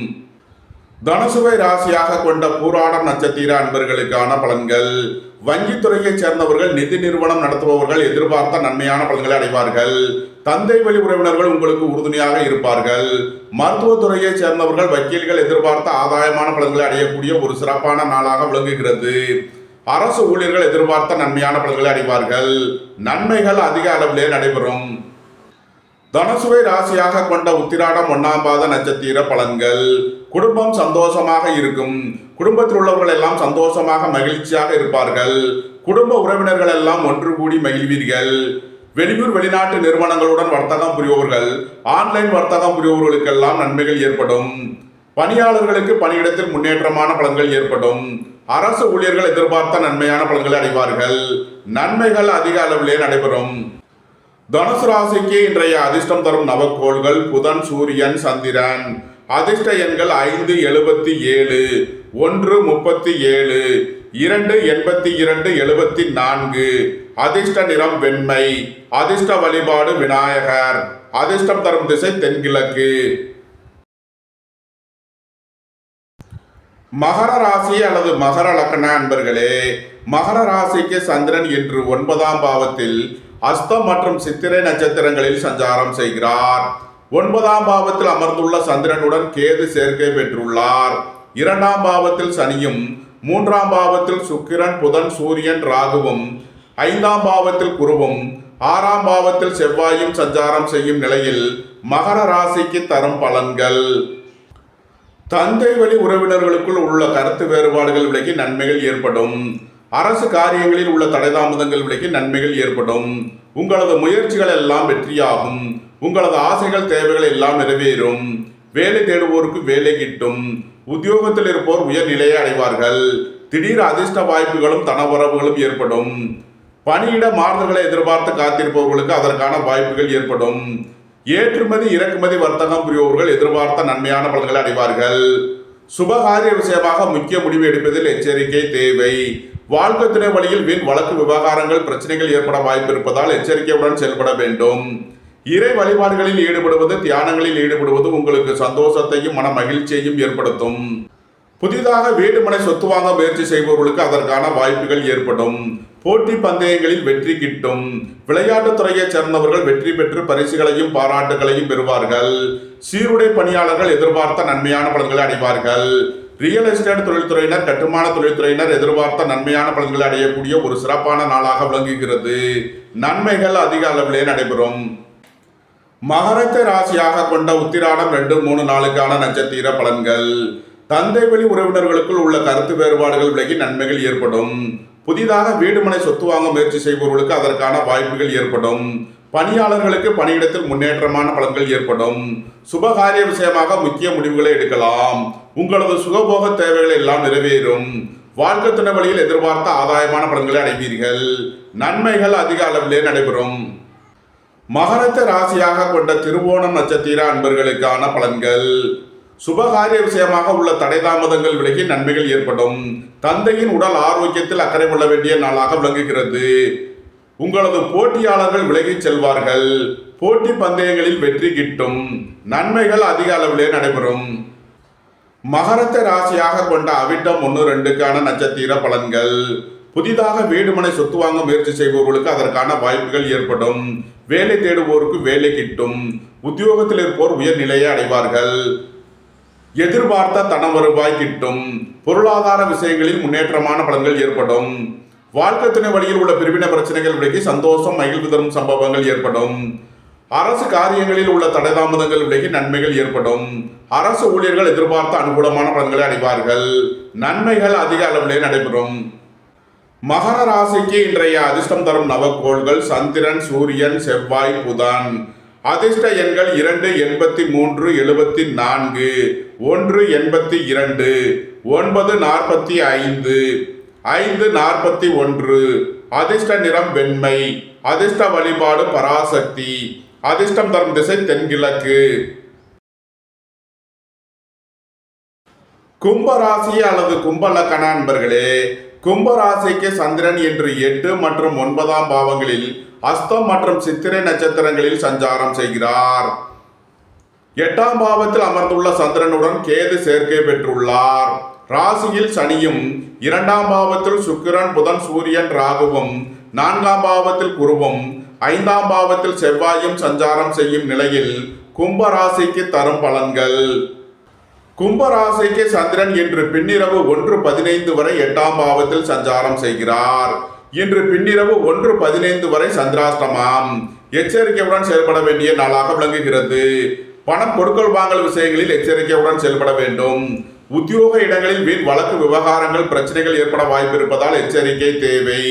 தனுசுவை ராசியாக கொண்ட பூராடம் நட்சத்திர அன்பர்களுக்கான பலன்கள். வங்கித்துறையைச் சேர்ந்தவர்கள், நிதி நிறுவனம் நடத்துபவர்கள் எதிர்பார்த்த நன்மையான பலன்களை அடைவார்கள். தந்தை வழி உறவினர்கள் உங்களுக்கு உறுதுணையாக இருப்பார்கள். மருத்துவத்துறையைச் சேர்ந்தவர்கள், வக்கீல்கள் எதிர்பார்த்த ஆதாயமான பலன்களை அடையக்கூடிய ஒரு சிறப்பான நாளாக விளங்குகிறது. அரசு ஊழியர்கள் எதிர்பார்த்த நன்மையான பலன்களை அடைவார்கள். நன்மைகள் அதிக அளவிலே நடைபெறும். தனுசுவை ராசியாக கொண்ட உத்திராடம் 1ஆம் பாத நட்சத்திர பலன்கள். குடும்பம் சந்தோஷமாக இருக்கும். குடும்பத்தில் உள்ளவர்கள் எல்லாம் சந்தோஷமாக மகிழ்ச்சியாக இருப்பார்கள். குடும்ப உறவினர்கள் எல்லாம் ஒன்று கூடி மகிழ்வீர்கள். வெளியூர் வெளிநாட்டு நிறுவனங்களுடன் வர்த்தகம் புரிபவர்கள், ஆன்லைன் வர்த்தகம் புரிபவர்களுக்கெல்லாம் நன்மைகள் ஏற்படும். பணியாளர்களுக்கு பணியிடத்தில் முன்னேற்றமான பலன்கள் ஏற்படும். அரசு ஊழியர்கள் எதிர்பார்த்த நன்மையான பலன்களை அடைவார்கள். நன்மைகள் அதிக அளவிலே நடைபெறும். தனுசு ராசிக்கு இன்றைய அதிர்ஷ்டம் தரும் நவக்கோள்கள் புதன், சூரியன், சந்திரன். அதிர்ஷ்ட எண்கள் 5, 77, 1, 37, 2, 82, 74. அதிர்ஷ்ட நிறம் வெண்மை. அதிர்ஷ்ட வழிபாடு விநாயகர். அதிர்ஷ்டம் தரும் திசை தென்கிழக்கு. மகர ராசி அல்லது மகர லக்ன அன்பர்களே, மகர ராசிக்கு சந்திரன் இன்று 9ஆம் பாவத்தில் அஸ்தம் மற்றும் சித்திரை நட்சத்திரங்களில் சஞ்சாரம் செய்கிறார். 9ஆம் பாவத்தில் அமர்ந்துள்ள சந்திரனுடன் கேது சேர்க்கை பெற்றுள்ளார். 2ஆம் பாவத்தில் சனியும், 3ஆம் பாவத்தில் சுக்கிரன், புதன், சூரியன், ராகுவும், 5ஆம் பாவத்தில் குருவும், 6ஆம் பாவத்தில் செவ்வாயும் சஞ்சாரம் செய்யும் நிலையில் மகர ராசிக்கு தரும் பலன்கள். தந்தை வழி உறவினர்களுக்குள் உள்ள கருத்து வேறுபாடுகள் விலகி நன்மைகள் ஏற்படும். அரசு காரியங்களில் உள்ள தடைதாமதங்கள் விலகி நன்மைகள் ஏற்படும். உங்களது முயற்சிகள் எல்லாம் வெற்றியாகும். உங்களது ஆசைகள், தேவைகள் எல்லாம் நிறைவேறும். வேலை தேடுவோருக்கு வேலை கிட்டும். உத்தியோகத்தில் இருப்போர் உயர்நிலையை அடைவார்கள். திடீர் அதிர்ஷ்ட வாய்ப்புகளும் தனவரவுகளும் ஏற்படும். பணியிட மாறுதல்களை எதிர்பார்த்து காத்திருப்பவர்களுக்கு அதற்கான வாய்ப்புகள் ஏற்படும். ஏற்றுமதி இறக்குமதி வர்த்தகம் புரிபவர்கள் எதிர்பார்த்த நன்மையான பலன்களை அடைவார்கள். சுபகாரிய விஷயமாக முக்கிய முடிவு எடுப்பதில் எச்சரிக்கை தேவை. வாழ்க்கை துணை வழியில் வீண் வழக்கு விவகாரங்கள், பிரச்சனைகள் ஏற்பட வாய்ப்பு இருப்பதால் எச்சரிக்கையுடன் செயல்பட வேண்டும். இறை வழிபாடுகளில் ஈடுபடுவது, தியானங்களில் ஈடுபடுவது உங்களுக்கு சந்தோஷத்தையும் மன மகிழ்ச்சியையும் ஏற்படுத்தும். புதிதாக வீடு மனை சொத்து வாங்க முயற்சி செய்பவர்களுக்கு அதற்கான வாய்ப்புகள் ஏற்படும். போட்டி பந்தயங்களில் வெற்றி கிட்டும். விளையாட்டுத் துறையைச் சேர்ந்தவர்கள் வெற்றி பெற்று பரிசுகளையும் பாராட்டுகளையும் பெறுவார்கள். சீருடை பணியாளர்கள் எதிர்பார்த்த நன்மையான பலன்களை அடைவார்கள். ரியல் எஸ்டேட் தொழில்துறையினர், கட்டுமான தொழில்துறையினர் எதிர்பார்த்த நன்மையான பலன்களை அடையக்கூடிய ஒரு சிறப்பான நாளாக விளங்குகிறது. நன்மைகள் அதிக அளவிலே நடைபெறும். மகரத்தை ராசியாக கொண்ட உத்திராடம் 2, 3 நாளுக்கான நட்சத்திர பலன்கள். தந்தை வழி உறவினர்களுக்குள் உள்ள கருத்து வேறுபாடுகள் விலகி நன்மைகள் ஏற்படும். புதிதாக வீடு மனை சொத்து வாங்க முயற்சி செய்பவர்களுக்கு அதற்கான வாய்ப்புகள் ஏற்படும். பணியாளர்களுக்கு பணியிடத்தில் முன்னேற்றமான பலன்கள் ஏற்படும். சுபகாரிய விஷயமாக முக்கிய முடிவுகளை எடுக்கலாம். உங்களது சுகபோக தேவைகள் எல்லாம் நிறைவேறும். வாழ்க்கை துணை வழியில் எதிர்பார்த்த ஆதாயமான பலன்களை அடைவீர்கள். நன்மைகள் அதிக அளவிலே நடைபெறும். மகரத்தை ராசியாக கொண்ட திருவோணம் நட்சத்திர அன்பர்களுக்கான பலன்கள். சுபகாரிய விஷயமாக உள்ள தடைதாமதங்கள் விலகி நன்மைகள் ஏற்படும். தந்தையின் உடல் ஆரோக்கியத்தில் அக்கறை கொள்ள வேண்டிய நாளாக விளங்குகிறது. உங்களது போட்டியாளர்கள் விலகிச் செல்வார்கள். போட்டி பந்தயங்களில் வெற்றி கிட்டும். நன்மைகள் அதிக அளவிலே நடைபெறும். மகரத்தை ராசியாக கொண்ட அவிட்டம் 1, 2க்கான நட்சத்திர பலன்கள். புதிதாக வீடு மனை சொத்து வாங்க முயற்சி செய்பவர்களுக்கு அதற்கான வாய்ப்புகள் ஏற்படும். வேலை தேடுவோருக்கு வேலை கிட்டும். உத்தியோகத்தில் இருப்போர் உயர்நிலையை அடைவார்கள். எதிர்பார்த்த தன வருவாய் கிட்டும். பொருளாதார விஷயங்களில் முன்னேற்றமான பலன்கள் ஏற்படும். வாழ்க்கை துணை வழியில் உள்ள பிரிவினை பிரச்சனைகள் விலகி சந்தோஷம், மகிழ்வு தரும் சம்பவங்கள் ஏற்படும். அரசு காரியங்களில் உள்ள தடைதாமதங்கள் விலகி நன்மைகள் ஏற்படும். அரசு ஊழியர்கள் எதிர்பார்த்த அனுகூலமான பலன்களை அடைவார்கள். நன்மைகள் அதிக அளவிலே நடைபெறும். மகர ராசிக்கு இன்றைய அதிர்ஷ்டம் தரும் நவக்கோள்கள் சந்திரன், சூரியன், செவ்வாய், புதன். அதிர்ஷ்ட எண்கள் 2, 83, 74, 1, 82, 9, 45, 5, 41. அதிர்ஷ்ட நிறம் வெண்மை. அதிர்ஷ்ட வழிபாடு பராசக்தி. அதிர்ஷ்டம் தரும் திசை தென்கிழக்கு. கும்பராசி அல்லது கும்பலக்கண அன்பர்களே, கும்பராசிக்கு சந்திரன் என்று 8 மற்றும் 9ஆம் பாவங்களில் அஸ்தம் மற்றும் சித்திரை நட்சத்திரங்களில் சஞ்சாரம் செய்கிறார். 8ஆம் பாவத்தில் அமர்ந்துள்ள சந்திரனுடன் கேது சேர்க்கை பெற்றுள்ளார். ராசியில் சனியும், 2ஆம் பாவத்தில் சுக்கிரன், புதன், சூரியன், ராகுவும், 4ஆம் பாவத்தில் குருவும், 5ஆம் பாவத்தில் செவ்வாயும் சஞ்சாரம் செய்யும் நிலையில் கும்பராசிக்கு தரும் பலன்கள். கும்பராசிக்கு சந்திரன் இன்று பின்னிரவு 1:15 வரை 8ஆம் பாவத்தில் சஞ்சாரம் செய்கிறார். இன்று பின்னிரவு 1:15 வரை சந்திராஷ்டமம். எச்சரிக்கையுடன் செயல்பட வேண்டிய நாளாக விளங்குகிறது. பணம் கொடுக்கல் வாங்கல் விஷயங்களில் எச்சரிக்கையுடன் செயல்பட வேண்டும். உத்தியோக இடங்களில் வீண் வழக்கு விவகாரங்கள் பிரச்சனைகள் ஏற்பட வாய்ப்பு இருப்பதால் எச்சரிக்கை தேவை.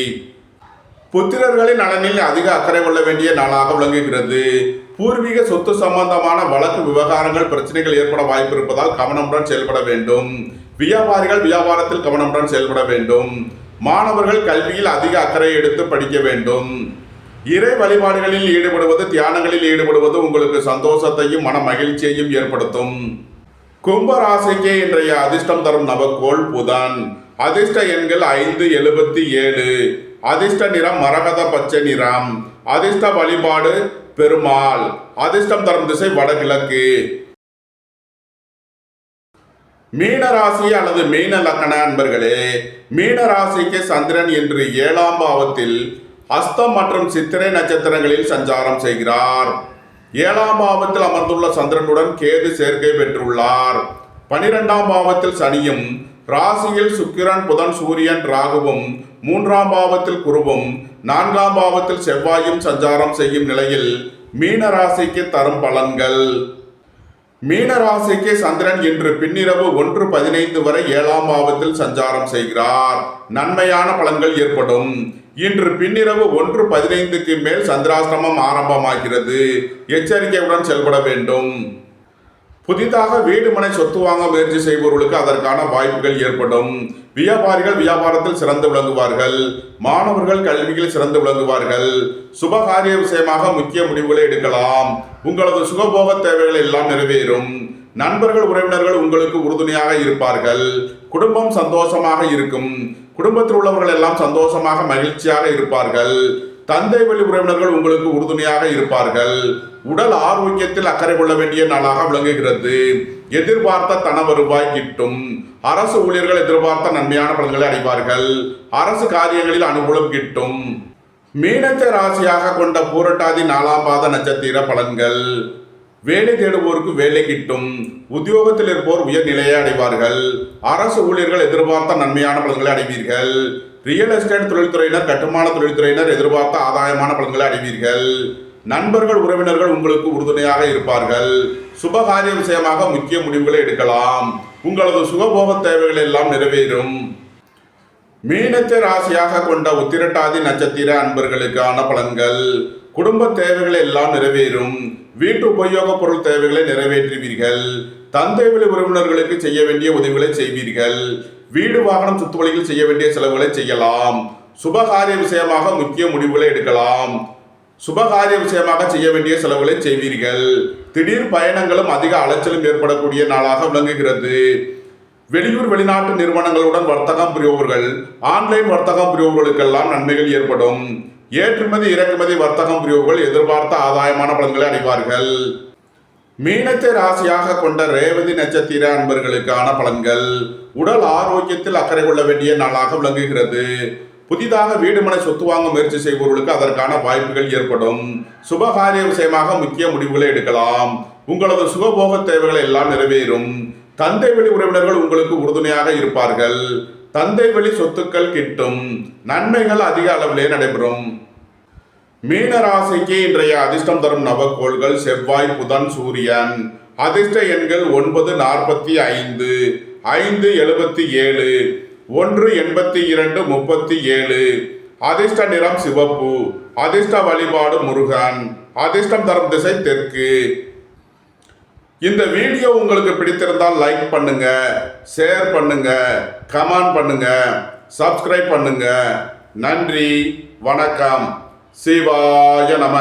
புத்திரர்களின் நலனில் அதிக அக்கறை கொள்ள வேண்டிய நாளாக விளங்குகிறது. பூர்வீக சொத்து சம்பந்தமான வழக்கு விவகாரங்கள் பிரச்சனைகள் ஏற்பட வாய்ப்பு இருப்பதால் கவனமுடன் செயல்பட வேண்டும். வியாபாரிகள் வியாபாரத்தில் கவனமுடன் செயல்பட வேண்டும். மாணவர்கள் கல்வியில் அதிக அக்கறை எடுத்து படிக்க வேண்டும். இறை வழிபாடுகளில் ஈடுபடுவது, தியானங்களில் ஈடுபடுவது உங்களுக்கு சந்தோஷத்தையும் மன மகிழ்ச்சியையும் ஏற்படுத்தும். கும்பராசிக்கு இன்றைய அதிர்ஷ்டம் தரும் நவக்கோள் புதன். அதிர்ஷ்ட எண்கள் 5, 77. அதிர்ஷ்ட நிறம் மரகத பச்சை நிறம். அதிர்ஷ்ட வழிபாடு பெருமாள். அதிர்ஷ்டம் தரும் திசை வடகிழக்கு. மீனராசி அல்லது மீன லக்கண அன்பர்களே, மீனராசிக்கு சந்திரன் இன்று 7ஆம் பாவத்தில் அஸ்தம் மற்றும் சித்திரை நட்சத்திரங்களில் சஞ்சாரம் செய்கிறார். 7ஆம் பாவத்தில் அமர்ந்துள்ள சந்திரனுடன் கேது சேர்க்கை பெற்றுள்ளார். 12ஆம் பாவத்தில் சனியும், ராசியில் சுக்கிரன், புதன், சூரியன், ராகுவும், 3ஆம் பாவத்தில் குருவும், 4ஆம் பாவத்தில் செவ்வாயும் சஞ்சாரம் செய்யும் நிலையில் மீனராசிக்கு தரும் பலன்கள். மீனராசிக்கு சந்திரன் இன்று பின்னிரவு 1:15 வரை 7ஆம் பாவத்தில் சஞ்சாரம் செய்கிறார். நன்மையான பலன்கள் ஏற்படும். இன்று பின்னிரவு 1:15க்கு மேல் சந்திராஷ்டமம் ஆரம்பமாகிறது. எச்சரிக்கையுடன் செயல்பட வேண்டும். புதிதாக வீடு மனை சொத்து வாங்க முயற்சி செய்பவர்களுக்கு அதற்கான வாய்ப்புகள் ஏற்படும். வியாபாரிகள் வியாபாரத்தில் சிறந்து விளங்குவார்கள். மாணவர்கள் கல்வியில் சிறந்து விளங்குவார்கள். சுபகாரிய விஷயமாக முக்கிய முடிவுகளை எடுக்கலாம். உங்களது சுகபோக தேவைகள் எல்லாம் நிறைவேறும். நண்பர்கள் உறவினர்கள் உங்களுக்கு உறுதுணையாக இருப்பார்கள். குடும்பம் சந்தோஷமாக இருக்கும். குடும்பத்தில் உள்ளவர்கள் எல்லாம் சந்தோஷமாக மகிழ்ச்சியாக இருப்பார்கள். தந்தை வழி உறவினர்கள் உங்களுக்கு உறுதுணையாக இருப்பார்கள். உடல் ஆரோக்கியத்தில் அக்கறை கொள்ள வேண்டிய நாளாக விளங்குகிறது. எதிர்பார்த்த தன வருவாய் கிட்டும். அரசு ஊழியர்கள் எதிர்பார்த்த நன்மையான பலன்களை அடைவார்கள். அரசு காரியங்களில் அனுகூலம் கிட்டும். மீனத்தை ராசியாக கொண்ட பூரட்டாதி 4ஆம் பாத நட்சத்திர பலன்கள். வேலை தேடுவோருக்கு வேலை கிட்டும். உத்தியோகத்தில் இருப்போர் உயர்நிலையை அடைவார்கள். அரசு ஊழியர்கள் எதிர்பார்த்த நன்மையான பலன்களை அடைவீர்கள். ரியல் எஸ்டேட் தொழில்துறையினர், கட்டுமான தொழில்துறையினர் எதிர்பார்த்த ஆதாயமான பலன்களை அடைவீர்கள். நண்பர்கள் உறவினர்கள் உங்களுக்கு உறுதுணையாக இருப்பார்கள். சுபகாரிய விஷயமாக முக்கிய முடிவுகளை எடுக்கலாம். உங்களது சுகபோக தேவைகள் எல்லாம் நிறைவேறும். மீனத்தை ராசியாக கொண்ட உத்திரட்டாதி நட்சத்திர அன்பர்களுக்கான பலன்கள். குடும்ப தேவைகள் எல்லாம் நிறைவேறும். வீட்டு உபயோக பொருள் தேவைகளை நிறைவேற்றுவீர்கள். தந்தை வழி உறவினர்களுக்கு செய்ய வேண்டிய உதவிகளை செய்வீர்கள். வீடு வாகனம் சுத்து வழியில் செய்ய வேண்டிய செலவுகளை செய்யலாம். சுபகாரிய விஷயமாக முக்கிய முடிவுகளை எடுக்கலாம். சுபகாரிய விஷயமாக செய்ய வேண்டிய செலவுகளை செய்வீர்கள். திடீர் பயணங்களும் அதிக அலைச்சலும் ஏற்படக்கூடிய நாளாக விளங்குகிறது. வெளியூர் வெளிநாட்டு நிறுவனங்களுடன் வர்த்தகம் புரிபவர்கள், ஆன்லைன் வர்த்தகம் புரிபவர்களுக்கெல்லாம் நன்மைகள் ஏற்படும். ஏற்றுமதி இறக்குமதி வர்த்தகம் புரிபவர்கள் எதிர்பார்த்த ஆதாயமான பலன்களை அடைவார்கள். மீனத்தை ராசியாக கொண்ட ரேவதி நட்சத்திர அன்பர்களுக்கான பலன்கள். உடல் ஆரோக்கியத்தில் அக்கறை கொள்ள வேண்டிய நாளாக விளங்குகிறது. புதிதாக வீடு மனை சொத்து வாங்க முயற்சி செய்பவர்களுக்கு அதற்கான வாய்ப்புகள் ஏற்படும். சுபகாரிய விஷயமாக முக்கிய முடிவுகளை எடுக்கலாம். உங்களது சுகபோக தேவைகள் எல்லாம் நிறைவேறும். தந்தை வழி உறவினர்கள் உங்களுக்கு உறுதுணையாக இருப்பார்கள். தந்தை வழி சொத்துக்கள் கிட்டும். நன்மைகள் அதிக அளவிலே நடைபெறும். மீன ராசிக்கு இன்றைய அதிர்ஷ்டம் தரும் நவக்கோள்கள் செவ்வாய், புதன், சூரியன். அதிர்ஷ்ட எண்கள் 9, 45, 5, 77, 1, 82, 37. அதிர்ஷ்ட நிறம் சிவப்பு. அதிர்ஷ்ட வழிபாடு முருகன். அதிர்ஷ்டம் தரும் திசை தெற்கு. இந்த வீடியோ உங்களுக்கு பிடித்திருந்தால் லைக் பண்ணுங்க, ஷேர் பண்ணுங்க, கமெண்ட் பண்ணுங்க, சப்ஸ்கிரைப் பண்ணுங்க. நன்றி, வணக்கம். சிவாய நம.